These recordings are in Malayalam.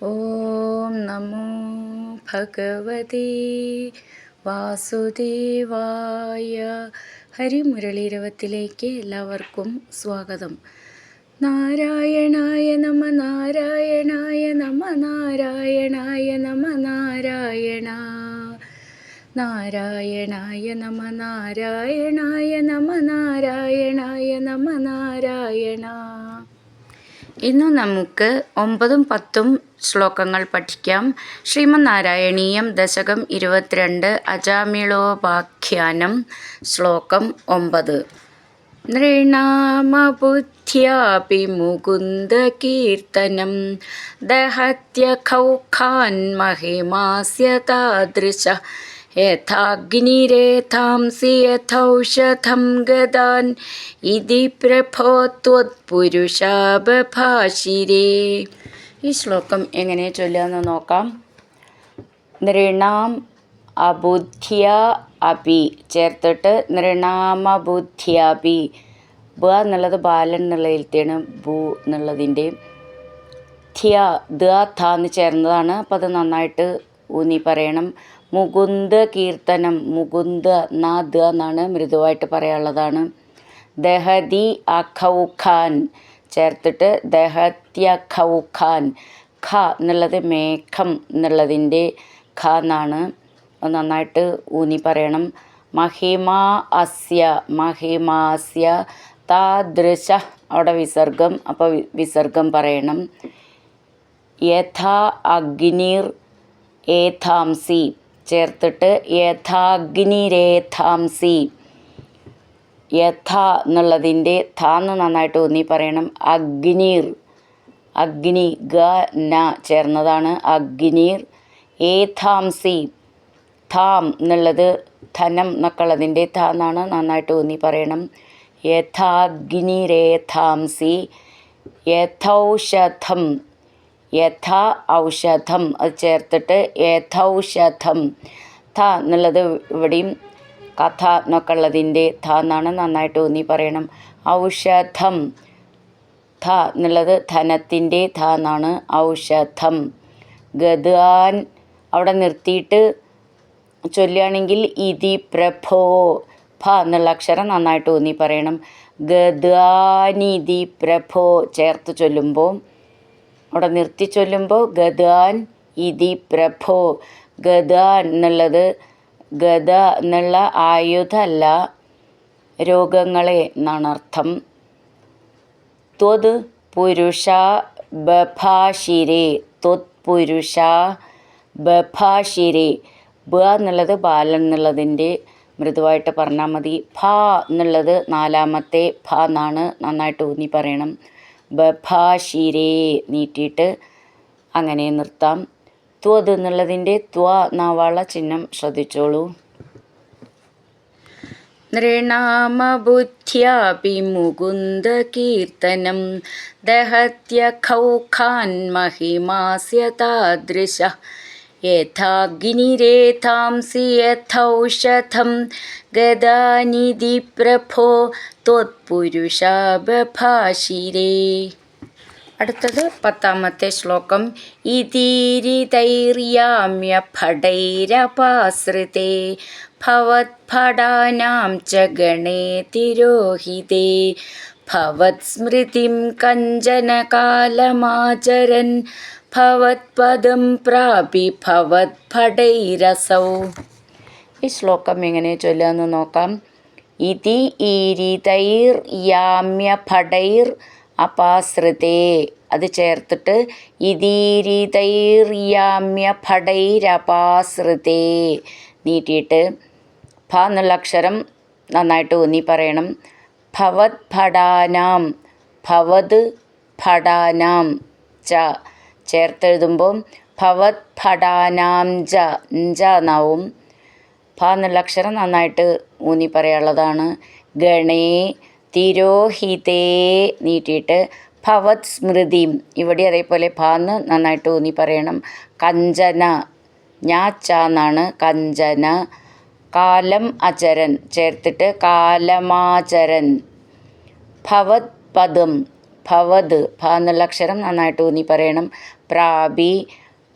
ഓം നമോ ഭഗവതേ വാസുദേവായ. ഹരിമുരളീരവത്തിലേക്ക് എല്ലാവർക്കും സ്വാഗതം. നാരായണായ നമ നാരായണായ നമ നാരായണായ നമ നാരായണ നാരായണായ നമ നാരായണായ നമ നാരായണായ നമ നാരായണ. ഇന്ന് നമുക്ക് 9ഉം 10ഉം ശ്ലോകങ്ങൾ പഠിക്കാം. ശ്രീമന്നാരായണീയം ദശകം 22 അജാമിളോപാഖ്യാനം ശ്ലോകം 9. നൃണാമബുദ്ധ്യാപി മുകുന്ദകീർത്തനം ദഹത്യഖൗഖാൻ മഹിമാസ്യ താദൃശ യഥാഗ്നിരേഥാംസി യഥൗഷധം ഗദാൻ ഇതി പ്രഭോ ത്വത്പുരുഷാബഭാഷിരേ. ഈ ശ്ലോകം എങ്ങനെ ചൊല്ലുകയെന്ന് നോക്കാം. നൃണാം അബുദ്ധ്യ അപി ചേർത്തിട്ട് നൃണാമബുദ്ധ്യാപി. ബ എന്നുള്ളത് ബാലൻ എന്നുള്ളതിലത്തെയാണ് ഭൂ എന്നുള്ളതിൻ്റെ. ധ്യ ദ ഥ എന്ന് ചേർന്നതാണ്. അപ്പോൾ അത് നന്നായിട്ട് ഊന്നി പറയണം. മുകുന്ദ കീർത്തനം, മുകുന്ദ ന ദ എന്നാണ്, മൃദുവായിട്ട് പറയാനുള്ളതാണ്. ദഹതി അഖൗഖാൻ ചേർത്തിട്ട് ദഹത്യഖൗഖാൻ. ഖ എന്നുള്ളത് മേഘം എന്നുള്ളതിൻ്റെ ഖ എന്നാണ്. അത് നന്നായിട്ട് ഊന്നി പറയണം. മഹിമാ അസ്യ, മഹിമാസ്യ താദൃശ അവിടെ വിസർഗം, അപ്പോൾ വിസർഗം പറയണം. യഥാ അഗ്നിർ ഏഥാംസി ചേർത്തിട്ട് യഥാഗ്നിരേഥാംസി. യഥ എന്നുള്ളതിൻ്റെ ഥ എന്ന് നന്നായിട്ട് ഊന്നി പറയണം. അഗ്നിർ, അഗ്നി ഗ ന ചേർന്നതാണ്. അഗ്നിർ ഏഥാംസി. ഥാം എന്നുള്ളത് ധനം എന്നൊക്കെ ഉള്ളതിൻ്റെ ഥ എന്നാണ്, നന്നായിട്ട് ഊന്നി പറയണം. യഥാഗ്നിരേഥാംസി യഥൗഷധം. യഥ ഔഷധം അത് ചേർത്തിട്ട് യഥൗഷധം. ഥ എന്നുള്ളത് ഇവിടെയും കഥ എന്നൊക്കെ ഉള്ളതിൻ്റെ ഥ എന്നാണ്, നന്നായിട്ട് ഊന്നി പറയണം. ഔഷധം. ഥ എന്നുള്ളത് ധനത്തിൻ്റെ ഥ എന്നാണ്. ഔഷധം. ഗദാൻ അവിടെ നിർത്തിയിട്ട് ചൊല്ലുകയാണെങ്കിൽ ഇതി പ്രഭോ. ഭ എന്നുള്ള അക്ഷരം നന്നായിട്ട് ഊന്നി പറയണം. ഗദാനിതി പ്രഭോ ചേർത്ത് ചൊല്ലുമ്പോൾ, അവിടെ നിർത്തി ചൊല്ലുമ്പോൾ ഗദാൻ ഇതി പ്രഭോ. ഗദാൻ എന്നുള്ളത് ഗദ എന്നുള്ള ആയുധമല്ല, രോഗങ്ങളെ എന്നാണ് അർത്ഥം. ത്വത് പുരുഷ ബഭാഷിരേ. ത്വത് പുരുഷ ബഭാഷിരേ. ബ എന്നുള്ളത് ബാലൻ എന്നുള്ളതിൻ്റെ മൃദുവായിട്ട് പറഞ്ഞാൽ മതി. ഭ എന്നുള്ളത് നാലാമത്തെ ഭ എന്നാണ്, നന്നായിട്ട് ഊന്നി പറയണം. ബഭാഷിരേ നീട്ടിയിട്ട് അങ്ങനെ നിർത്താം. ത്വത് എന്നുള്ളതിൻ്റെ ത്വ നാവാള ചിഹ്നം ശ്രദ്ധിച്ചോളൂ. നൃണാമബുദ്ധ്യാപി മുകുന്ദ കീർത്തനം ദഹത്യഖൗഖാൻ മഹിമാസ്യ താദൃശ യഥാഗ്നിരേഥാംസി യഥൗഷധം ഗദാനിധി പ്രഭോ ത്വത്പുരുഷാബഭാഷിരേ. അടുത്തത് 10ാമത്തെ ശ്ലോകം. ഇതീരിതൈര്യാമ്യ ഭടൈരപാശ്രിതേ ഭവത്ഭടാനാം ച ഗണേ തിരോഹിതേ ഭവത്സ്മൃതിം കഞ്ചന കാലമാചരൻ ഭവത്പദം പ്രാപി ഭവത്ഭടൈരസൗ. ഈ ശ്ലോകം എങ്ങനെ ചൊല്ലുകയെന്ന് നോക്കാം. ഇതി ഈരിതൈർ യാമ്യ ഭടൈർ അപാശ്രിതേ അത് ചേർത്തിട്ട് ഇതീരിതൈര്യാമ്യ ഭടൈരപാശ്രിതേ നീട്ടിയിട്ട് ഭ എന്നുള്ള അക്ഷരം നന്നായിട്ട് ഊന്നി പറയണം. ഭവത് ഭടാനാം. ഭവത് ഭടാനാം ച ചേർത്തെഴുതുമ്പോൾ ഭവത് ഭടാനാം ജ ജ എന്നാവും. ഭ എന്നുള്ള അക്ഷരം നന്നായിട്ട് ഊന്നി പറയാനുള്ളതാണ്. ഗണേ തിരോഹിതേ നീട്ടിയിട്ട് ഭവത് സ്മൃതിം. ഇവിടെ അതേപോലെ ഭ എന്ന് നന്നായിട്ട് ഊന്നി പറയണം. കഞ്ചന ഞാ ച എന്നാണ്. കഞ്ചന. കാലം അചരൻ ചേർത്തിട്ട് കാലമാചരൻ. ഭവത് പദം. ഭവത് ഭ എന്നുള്ള അക്ഷരം നന്നായിട്ട് ഊന്നി പറയണം. പ്രാപി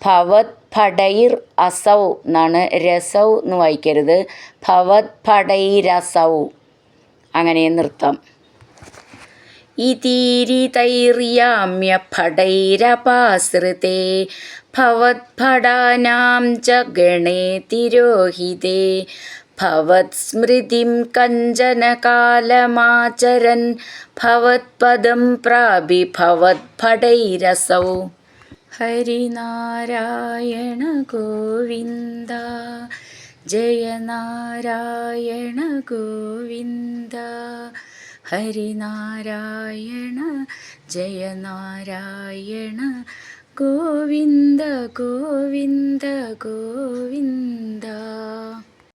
ഭവത് ഭടൈർ അസൗ എന്നാണ്, രസൗ എന്ന് വായിക്കരുത്. ഭവത് ഭടൈരസൗ അങ്ങനെ നിർത്താം. ഇതീരിതൈര്യാമ്യ ഭടൈരപാസൃതേ ഭവദ്ഭടാനാം ച ഗണേ തിരോഹിതേ ഭവത് സ്മൃതിം കഞ്ചന കാലമാചരൻ ഭവത്പദം പ്രാപി ഭവദ്ഭടൈരസൗ. ഹരിനാരായണ ഗോവിന്ദ ജയ നാരായണ ഗോവിന്ദ. ഹരിനാരായണ ജയ നാരായണ ഗോവിന്ദ ഗോവിന്ദ ഗോവിന്ദ.